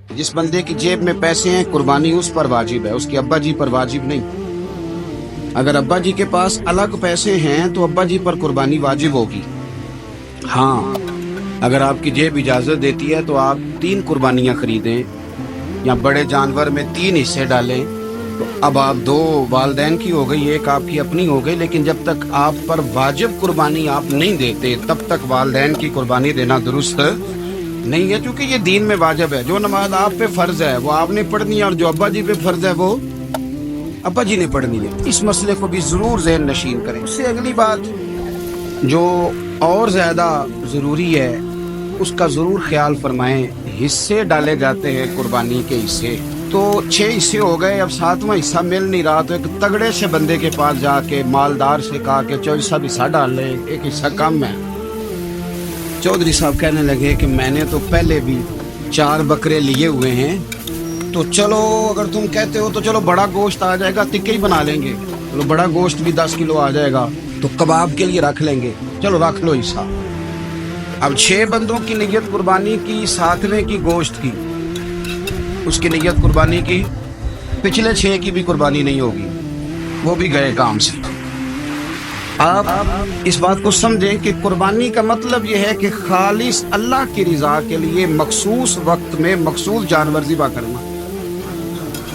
जिस बंदे की जेब में पैसे हैं कुर्बानी उस पर वाजिब है, उसके अब्बा जी पर वाजिब नहीं। अगर अब्बा जी के पास अलग पैसे हैं तो अब्बा जी पर कुर्बानी वाजिब होगी। हाँ, अगर आपकी जेब इजाजत देती है तो आप 3 कुर्बानियां खरीदें या बड़े जानवर में 3 हिस्से डालें। तो अब आप 2 वालदैन की हो गई, 1 आपकी अपनी हो गई, लेकिन जब तक आप पर वाजिब कुर्बानी आप नहीं देते तब तक वालदैन की कुर्बानी देना दुरुस्त नहीं है, क्योंकि ये दीन में वाजिब है। जो नमाज आप पे फर्ज है वो आपने पढ़नी है, और जो अब्बा जी पे फर्ज है वो अब्बा जी ने पढ़नी है। इस मसले को भी जरूर ज़हन नशीन करें। उससे अगली बात जो और ज्यादा जरूरी है उसका जरूर ख्याल फरमाएं। हिस्से डाले जाते हैं कुर्बानी के हिस्से, तो 6 हिस्से हो गए, अब 7वां हिस्सा मिल नहीं रहा, तो एक तगड़े से बंदे के पास जाके मालदार से कहा कि चौधरी साहब हिस्सा डाल ले, एक हिस्सा कम है। चौधरी साहब कहने लगे कि मैंने तो पहले भी 4 बकरे लिए हुए हैं, तो चलो अगर तुम कहते हो तो चलो बड़ा गोश्त आ जाएगा, टिक्के ही बना लेंगे, चलो बड़ा गोश्त भी 10 किलो आ जाएगा, तो कबाब के लिए रख लेंगे, चलो रख लो हिस्सा। अब 6 बंदों की नियत कुर्बानी की, 7वें की गोश्त की, उसकी नियत कुर्बानी की, पिछले 6 की भी कुर्बानी नहीं होगी, वो भी गए काम से। आप इस बात को समझें कि कुर्बानी का मतलब यह है कि खालिस अल्लाह की रज़ा के लिए मखसूस वक्त में मखसूस जानवर ज़िबा करना।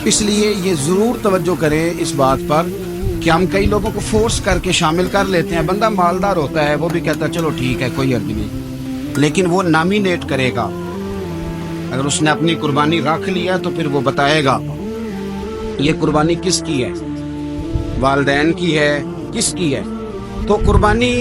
इसलिए ये ज़रूर तवज्जो करें इस बात पर कि हम कई लोगों को फोर्स करके शामिल कर लेते हैं। बंदा मालदार होता है, वो भी कहता है चलो ठीक है कोई अर्ज नहीं, लेकिन वो नॉमिनेट करेगा। अगर उसने अपनी कुर्बानी रख लिया तो फिर वो बताएगा ये कुर्बानी किसकी है, वालदैन की है, किसकी है। तो कुर्बानी